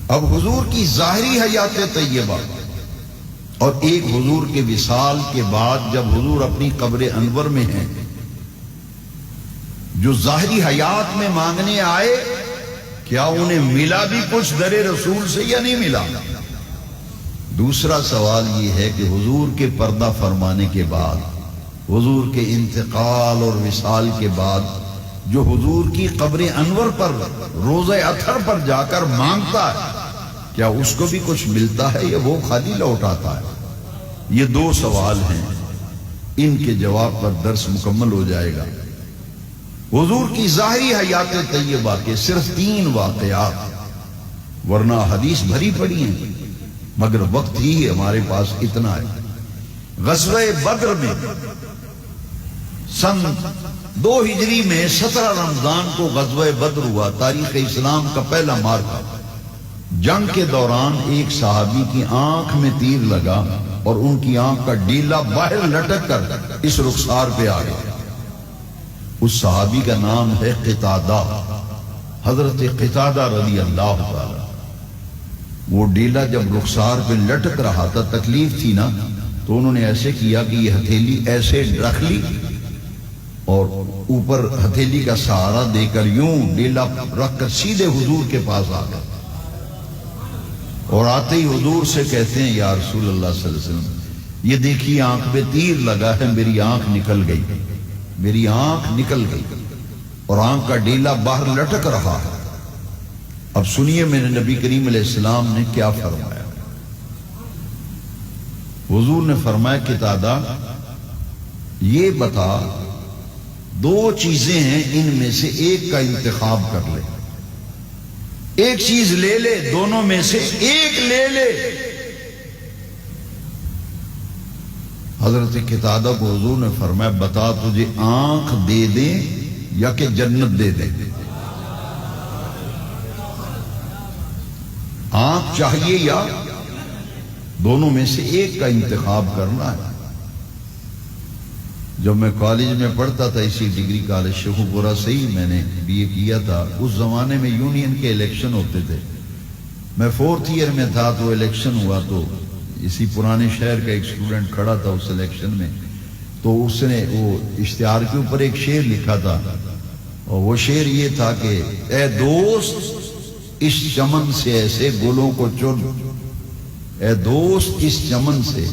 اب حضور کی ظاہری حیات طیبہ اور ایک حضور کے وصال کے بعد جب حضور اپنی قبر انور میں ہیں، جو ظاہری حیات میں مانگنے آئے، کیا انہیں ملا بھی کچھ در رسول سے یا نہیں ملا؟ دوسرا سوال یہ ہے کہ حضور کے پردہ فرمانے کے بعد، حضور کے انتقال اور وصال کے بعد جو حضور کی قبر انور پر روزہ اطہر پر جا کر مانگتا ہے، کیا اس کو بھی کچھ ملتا ہے یا وہ خالی لوٹ آتا ہے؟ یہ دو سوال ہیں، ان کے جواب پر درس مکمل ہو جائے گا۔ حضور کی ظاہری حیات طیبہ کے صرف 3 واقعات، ورنہ حدیث بھری پڑی ہیں، مگر وقت ہی ہمارے پاس اتنا ہے۔ غزوہ بدر میں سن 2 ہجری میں 17 رمضان کو غزوہ بدر ہوا، تاریخ اسلام کا پہلا مارکا۔ جنگ کے دوران ایک صحابی کی آنکھ میں تیر لگا اور ان کی آنکھ کا ڈیلا باہر لٹک کر اس رخسار پہ آ گیا۔ اس صحابی کا نام ہے قتادہ، حضرت قتادہ رضی اللہ تعالی۔ وہ ڈیلا جب رخسار پہ لٹک رہا تھا، تکلیف تھی نا، تو انہوں نے ایسے کیا کہ یہ ہتھیلی ایسے رکھ لی اور اوپر ہتھیلی کا سہارا دے کر یوں ڈیلا رکھ کر سیدھے حضور کے پاس آ گئے، اور آتے ہی حضور سے کہتے ہیں یا رسول اللہ صلی اللہ علیہ وسلم، یہ دیکھیے آنکھ پہ تیر لگا ہے، میری آنکھ نکل گئی، میری آنکھ نکل گئی، اور آنکھ کا ڈیلا باہر لٹک رہا ہے۔ اب سنیے میرے نبی کریم علیہ السلام نے کیا فرمایا۔ حضور نے فرمایا قتادہ یہ بتا 2 چیزیں ہیں، ان میں سے ایک کا انتخاب کر لے، ایک چیز لے لے، دونوں میں سے ایک لے لے۔ حضرت قتادہ کو حضور نے فرمایا بتا تجھے آنکھ دے دیں یا کہ جنت دے دیں؟ آنکھ چاہیے یا دونوں میں سے ایک کا انتخاب کرنا ہے۔ جب میں کالج میں پڑھتا تھا، اسی ڈگری کالج شیخو پورہ سے ہی میں نے بی اے کیا تھا، اس زمانے میں یونین کے الیکشن ہوتے تھے۔ میں 4th ایئر میں تھا تو الیکشن ہوا، تو اسی پرانے شہر کا ایک اسٹوڈنٹ کھڑا تھا اس الیکشن میں، تو اس نے وہ اشتہار کے اوپر ایک شعر لکھا تھا، اور وہ شعر یہ تھا کہ اے دوست اس چمن سے ایسے گلوں کو چن، اے دوست اس چمن سے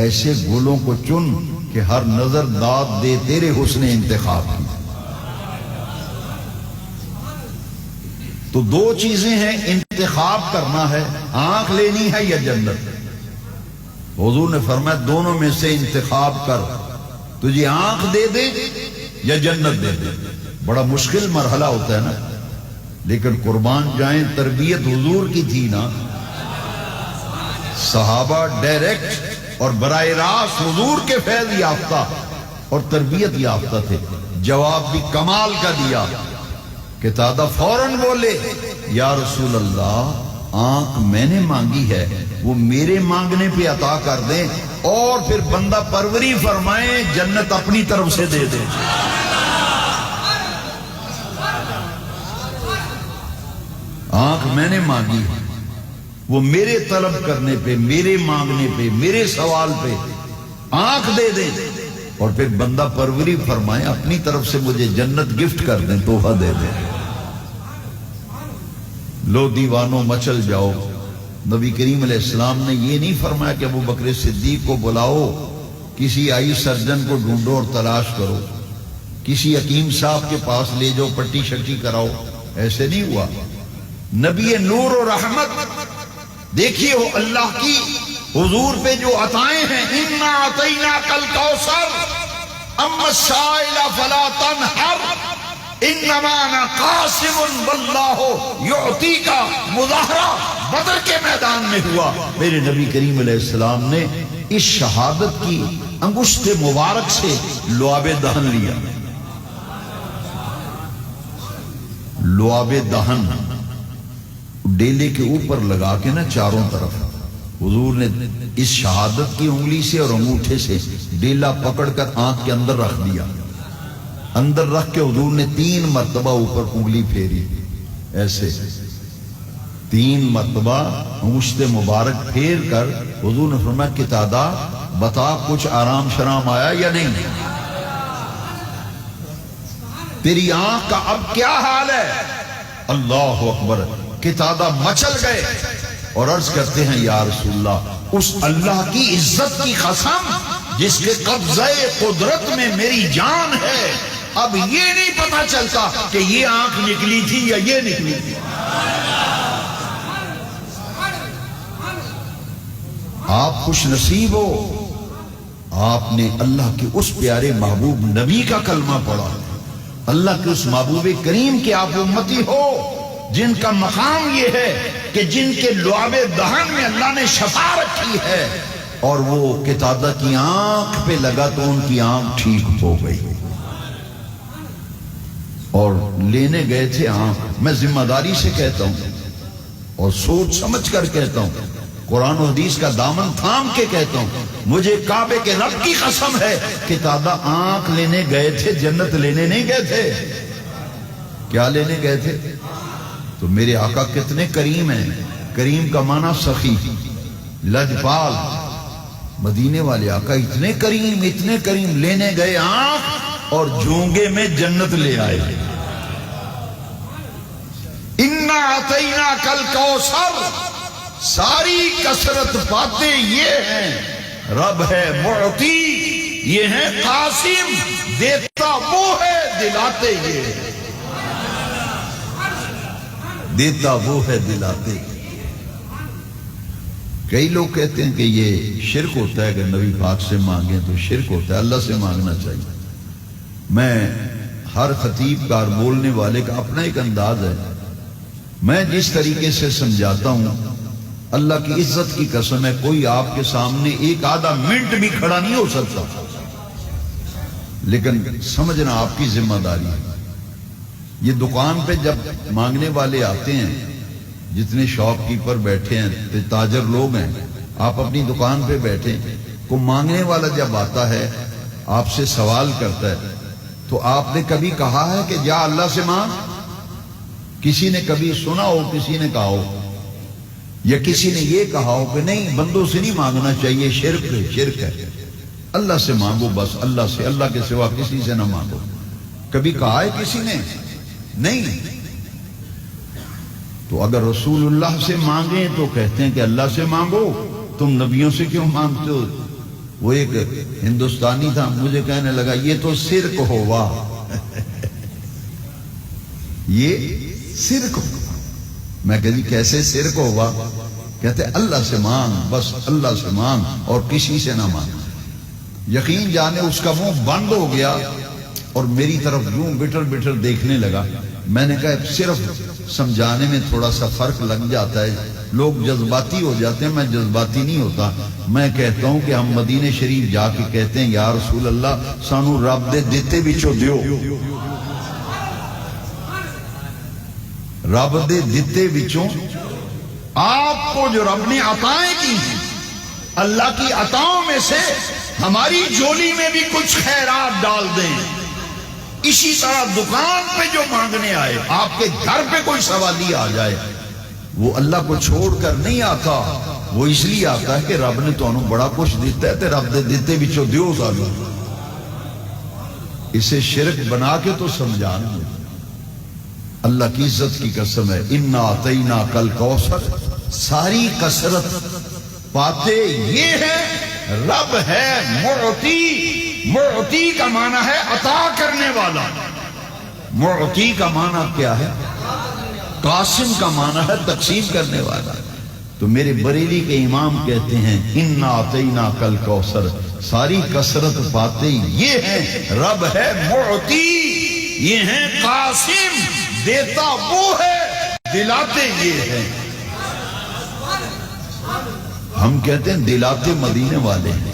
ایسے گلوں کو چن کہ ہر نظر داد دے تیرے حسن انتخاب کی۔ تو 2 چیزیں ہیں، انتخاب کرنا ہے، آنکھ لینی ہے یا جنت۔ حضور نے فرمایا دونوں میں سے انتخاب کر، تجھے آنکھ دے دے یا جنت دے دے۔ بڑا مشکل مرحلہ ہوتا ہے نا، لیکن قربان جائیں تربیت حضور کی تھی نا، صحابہ ڈائریکٹ اور براہ راست حضور کے فیض یافتہ اور تربیت یافتہ تھے۔ جواب بھی کمال کا دیا۔ قتادہ فوراً بولے یا رسول اللہ آنکھ میں نے مانگی ہے، وہ میرے مانگنے پہ عطا کر دیں، اور پھر بندہ پروری فرمائیں، جنت اپنی طرف سے دے دیں۔ آنکھ میں نے مانگی ہے، وہ میرے طلب کرنے پہ، میرے مانگنے پہ، میرے سوال پہ آنکھ دے دیں، اور پھر بندہ پروری فرمائے اپنی طرف سے مجھے جنت گفٹ کر دیں، تحفہ دے دیں۔ لو دیوانوں مچل جاؤ۔ نبی کریم علیہ السلام نے یہ نہیں فرمایا کہ ابو بکر صدیق کو بلاؤ، کسی آئی سرجن کو ڈھونڈو اور تلاش کرو، کسی حکیم صاحب کے پاس لے جاؤ، پٹی شٹی کراؤ، ایسے نہیں ہوا۔ نبی نور و رحمت، دیکھیے وہ اللہ کی حضور پہ جو عطائیں ہیں، اِنَّا أَعْطَيْنَاكَ الْكَوْثَرَ أَمَّا السَّائِلَ فَلَا تَنْهَرْ اِنَّمَا أَنَا قَاسِمٌ وَاللَّهُ يُعْطِيكَ۔ مظاہرہ بدر کے میدان میں ہوا، میرے نبی کریم علیہ السلام نے اس شہادت کی انگشت مبارک سے لعاب دہن لیا۔ لعاب دہن ڈیلے کے اوپر لگا کے نا چاروں طرف، حضور نے اس شہادت کی انگلی سے اور انگوٹھے سے ڈیلا پکڑ کر آنکھ کے اندر رکھ دیا۔ اندر رکھ کے حضور نے 3 مرتبہ اوپر انگلی پھیری ایسے، 3 مرتبہ مشت مبارک پھیر کر حضور نے فرمایا قتادہ بتا کچھ آرام شرام آیا یا نہیں؟ تیری آنکھ کا اب کیا حال ہے؟ اللہ اکبر. قتادہ مچل گئے اور عرض کرتے ہیں یا رسول اللہ اس اللہ کی عزت کی قسم جس کے قبضہ قدرت میں میری جان ہے اب یہ نہیں پتا چلتا کہ یہ آنکھ نکلی تھی یا یہ نکلی تھی. آپ خوش نصیب ہو آپ نے اللہ کے اس پیارے محبوب نبی کا کلمہ پڑھا, اللہ کے اس محبوب کریم کے آپ امتی ہو جن کا مقام یہ ہے کہ جن کے لعاب دہن میں اللہ نے شفا رکھی ہے, اور وہ قتادہ کی آنکھ پہ لگا تو ان کی آنکھ ٹھیک ہو گئی اور لینے گئے تھے آنکھ. میں ذمہ داری سے کہتا ہوں اور سوچ سمجھ کر کہتا ہوں, قرآن و حدیث کا دامن تھام کے کہتا ہوں, مجھے کعبے کے رب کی قسم ہے قتادہ آنکھ لینے گئے تھے, جنت لینے نہیں گئے تھے. کیا لینے گئے تھے؟ تو میرے آقا کتنے کریم ہیں. کریم کا معنی سخی, لجپال. مدینے والے آقا اتنے کریم لینے گئے آنکھ اور جونگے میں جنت لے آئے. انا اعطینا کل کوثر, ساری کثرت باتیں یہ ہیں رب ہے معطی, یہ ہے قاسم, دیتا وہ ہے دلاتے یہ ہے, دیتا وہ ہے دلاتے. کئی لوگ کہتے ہیں کہ یہ شرک ہوتا ہے کہ نبی پاک سے مانگیں تو شرک ہوتا ہے, اللہ سے مانگنا چاہیے. میں ہر خطیب کا اور بولنے والے کا اپنا ایک انداز ہے. میں جس طریقے سے سمجھاتا ہوں اللہ کی عزت کی قسم ہے کوئی آپ کے سامنے ایک آدھا منٹ بھی کھڑا نہیں ہو سکتا, لیکن سمجھنا آپ کی ذمہ داری ہے. یہ دکان پہ جب مانگنے والے آتے ہیں, جتنے شاپ کیپر بیٹھے ہیں تاجر لوگ ہیں, آپ اپنی دکان پہ بیٹھے, کو مانگنے والا جب آتا ہے آپ سے سوال کرتا ہے تو آپ نے کبھی کہا ہے کہ جا اللہ سے مانگ؟ کسی نے کبھی سنا ہو کسی نے کہا ہو, یا کسی نے یہ کہا ہو کہ نہیں بندوں سے نہیں مانگنا چاہیے, شرک ہے, اللہ سے مانگو بس, اللہ سے, اللہ کے سوا کسی سے نہ مانگو. کبھی کہا ہے کسی نے؟ نہیں. تو اگر رسول اللہ سے مانگیں تو کہتے ہیں کہ اللہ سے مانگو, تم نبیوں سے کیوں مانگتے ہو؟ وہ ایک ہندوستانی تھا, مجھے کہنے لگا یہ تو شرک ہوا. یہ شرک ہوا. میں کہا جی کیسے شرک ہوا؟ کہتے اللہ سے مانگ بس, اللہ سے مانگ اور کسی سے نہ مانگ. یقین جانے اس کا منہ بند ہو گیا اور میری طرف یوں بٹر دیکھنے لگا. میں نے کہا صرف سمجھانے میں تھوڑا سا فرق لگ جاتا ہے, لوگ جذباتی ہو جاتے ہیں, میں جذباتی نہیں ہوتا. میں کہتا ہوں کہ ہم مدینے شریف جا کے کہتے ہیں یا رسول اللہ سانو رب دے دیتے بچوں دیو, رب دے دیتے بچوں, آپ کو جو رب نے عطائیں کی ہیں اللہ کی عطاؤں میں سے ہماری جولی میں بھی کچھ خیرات ڈال دیں. اسی طرح دکان پہ جو مانگنے آئے, آپ کے گھر پہ کوئی سوالی آ جائے, وہ اللہ کو چھوڑ کر نہیں آتا, وہ اس لیے آتا ہے کہ رب نے تو انہوں بڑا کچھ دیتا ہے, تے رب دے دیتے بچوں دیو سالو. اسے شرک بنا کے تو سمجھانا. اللہ کی عزت کی قسم ہے انا اعطینا کل کوثر, ساری کثرت باتیں یہ ہے رب ہے معطی. معطی کا معنی ہے عطا کرنے والا. معطی کا معنی کیا ہے؟ قاسم کا معنی ہے تقسیم کرنے والا. تو میرے بریلی کے امام کہتے ہیں انا اعطینا کل کوثر, ساری کثرت باتیں یہ ہیں رب ہے معطی, یہ ہیں قاسم, دیتا وہ ہے دلاتے یہ ہیں. ہم کہتے ہیں دلاتے مدینے والے ہیں,